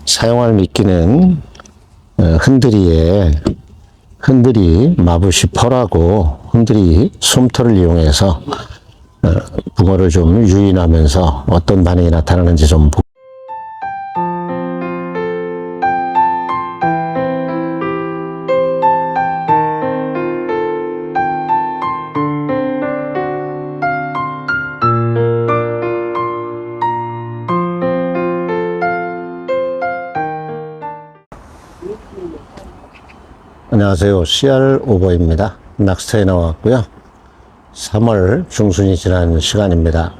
사용할 미끼는 흔들이 마부시 펄하고 흔들이 솜털을 이용해서 붕어를 좀 유인하면서 어떤 반응이 나타나는지 좀 보겠습니다. 안녕하세요. CR 오버입니다. 낚시터에 나왔고요. 3월 중순이 지난 시간입니다.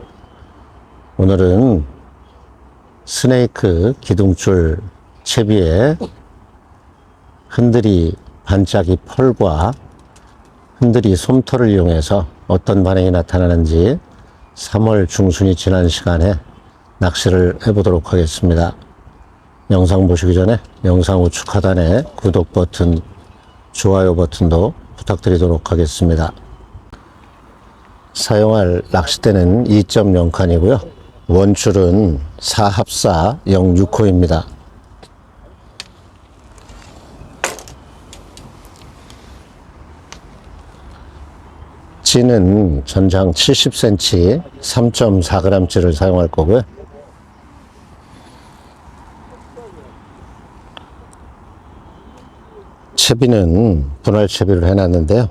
오늘은 스네이크 기둥줄 채비에 흔들이 반짝이 펄과 흔들이 솜털을 이용해서 어떤 반응이 나타나는지 3월 중순이 지난 시간에 낚시를 해보도록 하겠습니다. 영상 보시기 전에 영상 우측 하단에 구독 버튼, 좋아요 버튼도 부탁드리도록 하겠습니다. 사용할 낚싯대는 2.0칸이고요. 원줄은 4합사 06호입니다. 찌는 전장 70cm 3.4g짜리를 사용할 거고요. 채비는 분할 채비를 해놨는데요.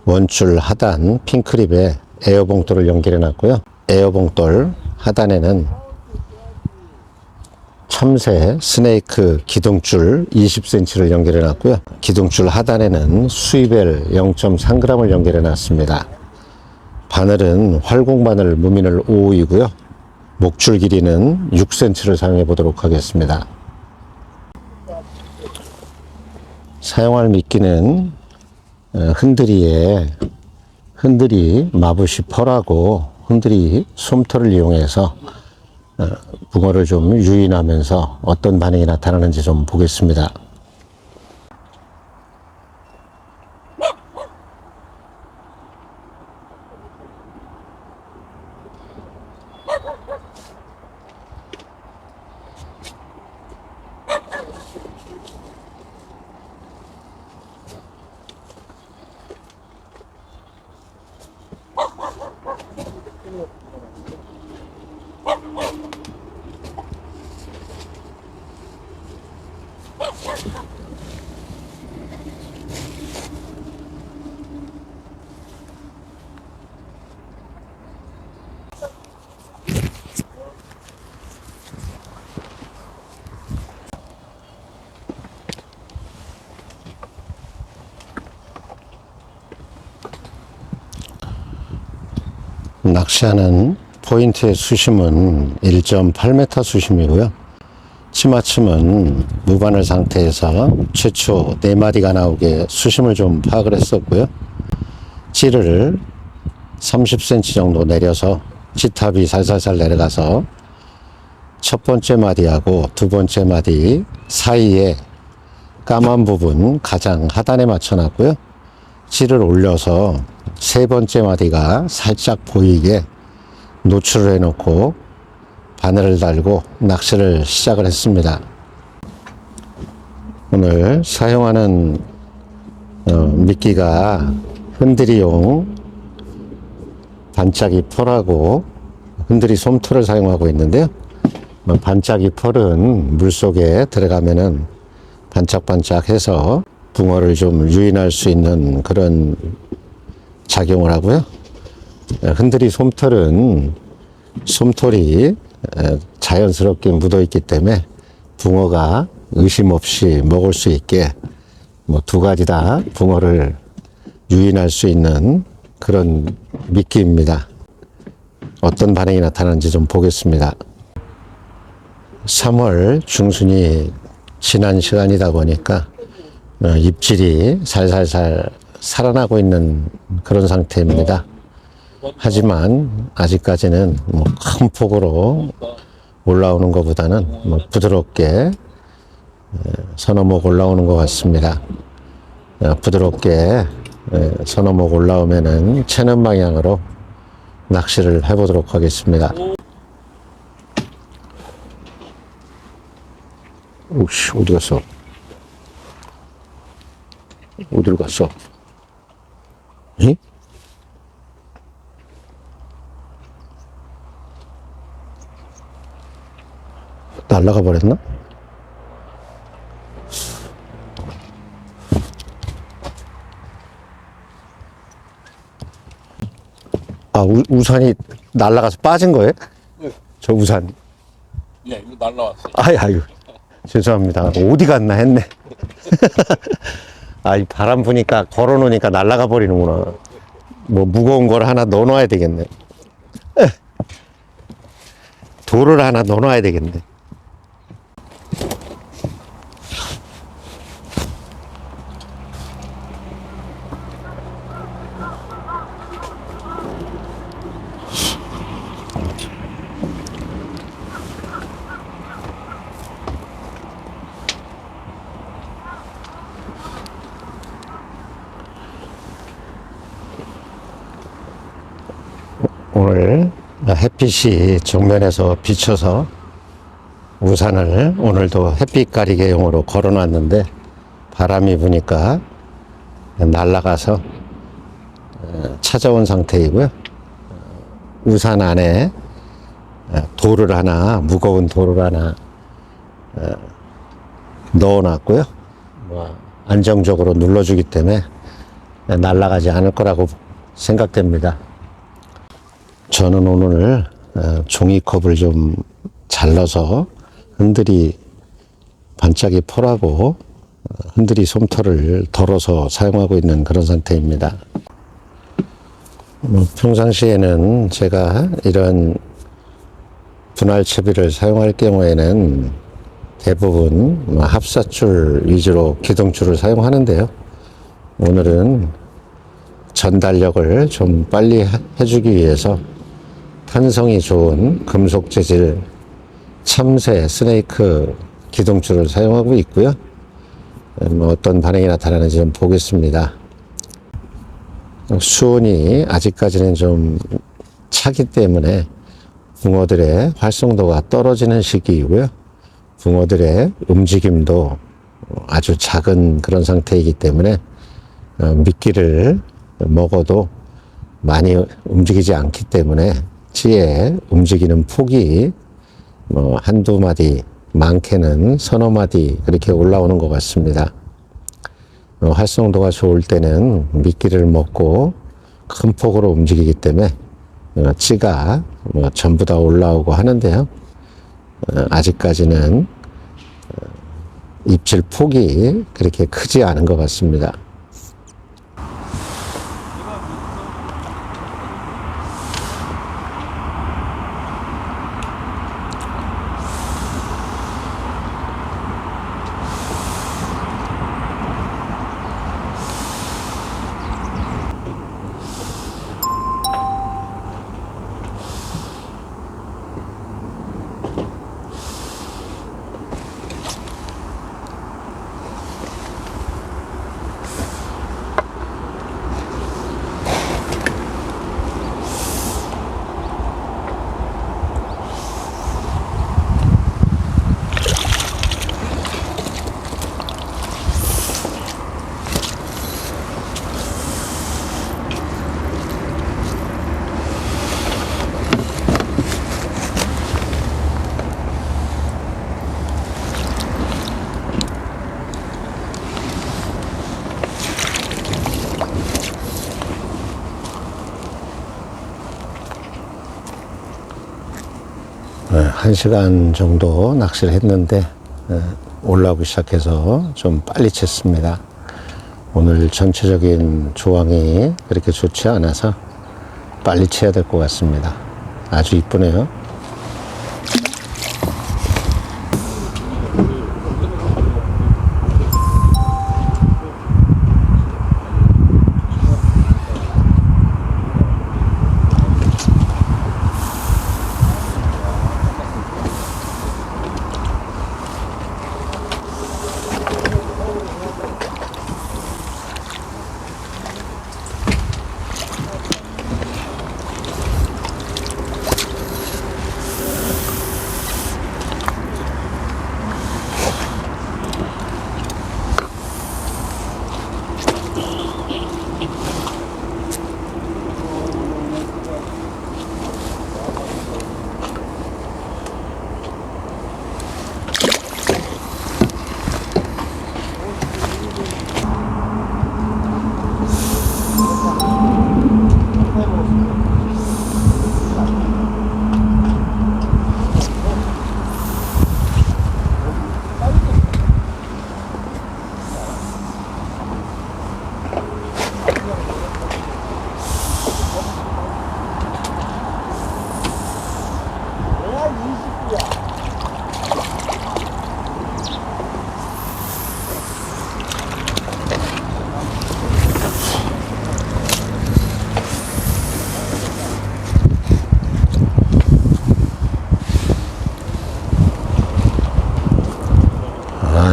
원줄 하단 핀크립에 에어봉돌을 연결해 놨고요. 에어봉돌 하단에는 첨새 스네이크 기둥줄 20cm를 연결해 놨고요. 기둥줄 하단에는 수이벨 0.3g을 연결해 놨습니다. 바늘은 활공 바늘 무미늘 5호이고요. 목줄 길이는 6cm를 사용해 보도록 하겠습니다. 사용할 미끼는 흔들이 마부시 펄하고 흔들이 솜털을 이용해서 붕어를 좀 유인하면서 어떤 반응이 나타나는지 좀 보겠습니다. 낚시하는 포인트의 수심은 1.8m 수심이고요. 치마침은 무바늘 상태에서 최초 4마리가 나오게 수심을 좀 파악을 했었고요. 찌를 30cm 정도 내려서 찌탑이 살살살 내려가서 첫 번째 마디하고 두 번째 마디 사이에 까만 부분 가장 하단에 맞춰 놨고요. 찌를 올려서 세 번째 마디가 살짝 보이게 노출을 해놓고 바늘을 달고 낚시를 시작을 했습니다. 오늘 사용하는 미끼가 흔들이용 반짝이 펄하고 흔들이 솜털을 사용하고 있는데요. 반짝이 펄은 물속에 들어가면은 반짝반짝해서 붕어를 좀 유인할 수 있는 그런 작용을 하고요. 흔들이 솜털은 솜털이 자연스럽게 묻어 있기 때문에 붕어가 의심 없이 먹을 수 있게 두 가지 다 붕어를 유인할 수 있는 그런 미끼입니다. 어떤 반응이 나타나는지 좀 보겠습니다. 3월 중순이 지난 시간이다 보니까 입질이 살살살 살아나고 있는 그런 상태입니다. 하지만 아직까지는 큰 폭으로 올라오는 것보다는 부드럽게 서너목 올라오는 것 같습니다. 부드럽게 서너목 올라오면은 채는 방향으로 낚시를 해보도록 하겠습니다. 오씨, 어디 갔어? 어디로 갔어? 응? 날아가 버렸나? 아, 우산이 날아가서 빠진 거예요? 네. 저 우산. 예, 이거 날라왔어요. 아유, 죄송합니다. 어디 갔나 했네. 아, 이 바람 부니까 걸어놓으니까 날아가 버리는구나. 뭐 무거운 걸 하나 넣어놔야 되겠네. 돌을 하나 넣어놔야 되겠네. 오늘 햇빛이 정면에서 비쳐서 우산을 오늘도 햇빛 가리개용으로 걸어 놨는데 바람이 부니까 날아가서 찾아온 상태이고요. 우산 안에 돌을 하나, 무거운 돌을 하나 넣어 놨고요. 안정적으로 눌러주기 때문에 날아가지 않을 거라고 생각됩니다. 저는 오늘 종이컵을 좀 잘라서 흔들이 반짝이 폴하고 흔들이 솜털을 덜어서 사용하고 있는 그런 상태입니다. 평상시에는 제가 이런 분할채비를 사용할 경우에는 대부분 합사줄 위주로 기둥줄을 사용하는데요. 오늘은 전달력을 좀 빨리 해주기 위해서 탄성이 좋은 금속 재질 참새 스네이크 기둥줄을 사용하고 있고요. 어떤 반응이 나타나는지 좀 보겠습니다. 수온이 아직까지는 좀 차기 때문에 붕어들의 활성도가 떨어지는 시기이고요. 붕어들의 움직임도 아주 작은 그런 상태이기 때문에 미끼를 먹어도 많이 움직이지 않기 때문에 찌에 움직이는 폭이 한두 마디, 많게는 서너 마디 그렇게 올라오는 것 같습니다. 활성도가 좋을 때는 미끼를 먹고 큰 폭으로 움직이기 때문에 찌가 전부 다 올라오고 하는데요. 아직까지는 입질 폭이 그렇게 크지 않은 것 같습니다. 네, 1시간 정도 낚시를 했는데 올라오기 시작해서 좀 빨리 챘습니다. 오늘 전체적인 조항이 그렇게 좋지 않아서 빨리 채야 될 것 같습니다. 아주 이쁘네요.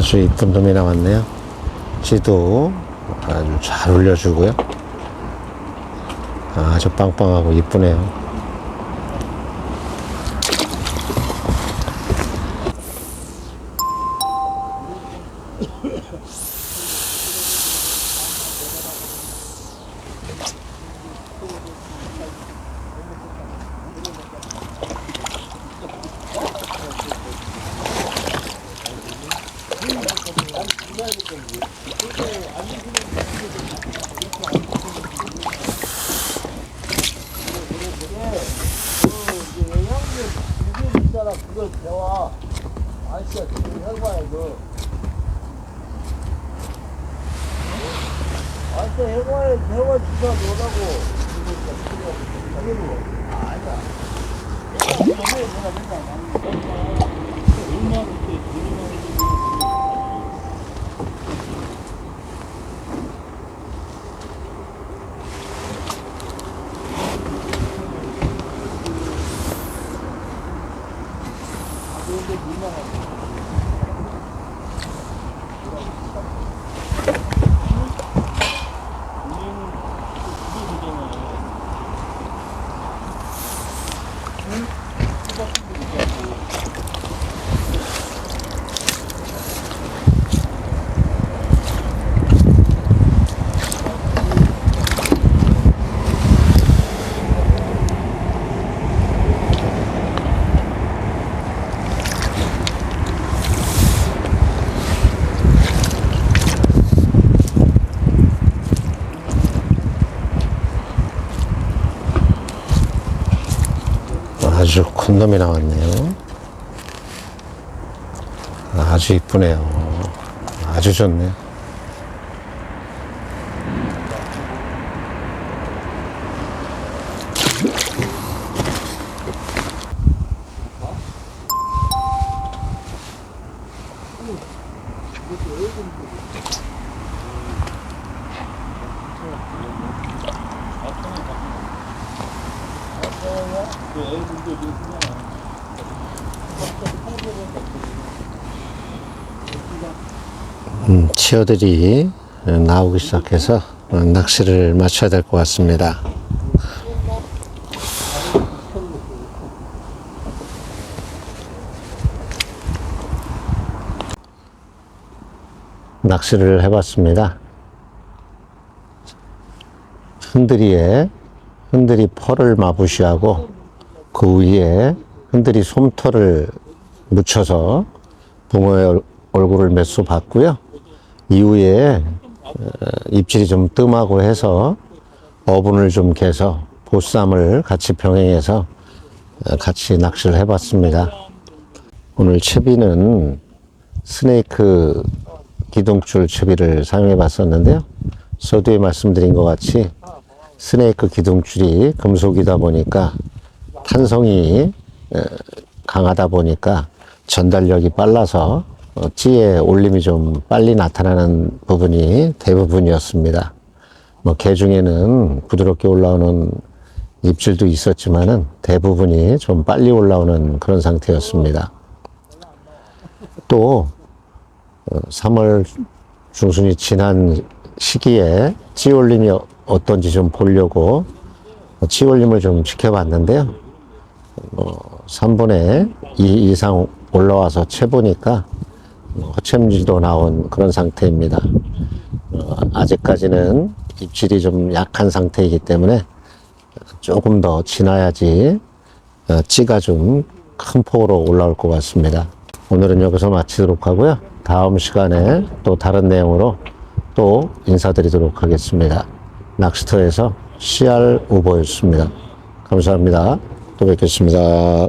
아주 이쁜 놈이 나왔네요. 찌도 아주 잘 올려주고요. 아주 빵빵하고 이쁘네요. 그걸 배워. 아저씨가 지금 해봐야 돼. 아저씨 해봐야 배워 주사 놓으라고. 아니야. 아주 큰 놈이 나왔네요. 아주 이쁘네요. 아주 좋네요. 치어들이 나오기 시작해서 낚시를 마쳐야 될 것 같습니다. 낚시를 해봤습니다. 흔들이 펄을 마부시하고 그 위에 흔들이 솜털을 묻혀서 붕어의 얼굴을 몇 수 봤고요. 이후에 입질이 좀 뜸하고 해서 어분을 좀 개서 보쌈을 같이 병행해서 같이 낚시를 해봤습니다. 오늘 채비는 스네이크 기둥줄 채비를 사용해 봤었는데요. 서두에 말씀드린 것 같이 스네이크 기둥줄이 금속이다 보니까 탄성이 강하다 보니까 전달력이 빨라서 찌의 올림이 좀 빨리 나타나는 부분이 대부분이었습니다. 개 중에는 부드럽게 올라오는 입질도 있었지만은 대부분이 좀 빨리 올라오는 그런 상태였습니다. 또 3월 중순이 지난 시기에 찌 올림이 어떤지 좀 보려고 찌 올림을 좀 지켜봤는데요. 3분의 2 이상 올라와서 채보니까 허챔지도 나온 그런 상태입니다. 아직까지는 입질이 좀 약한 상태이기 때문에 조금 더 지나야지 찌가 좀 큰 폭으로 올라올 것 같습니다. 오늘은 여기서 마치도록 하고요. 다음 시간에 또 다른 내용으로 또 인사드리도록 하겠습니다. 낚시터에서 CR 우보였습니다. 감사합니다. 또 뵙겠습니다.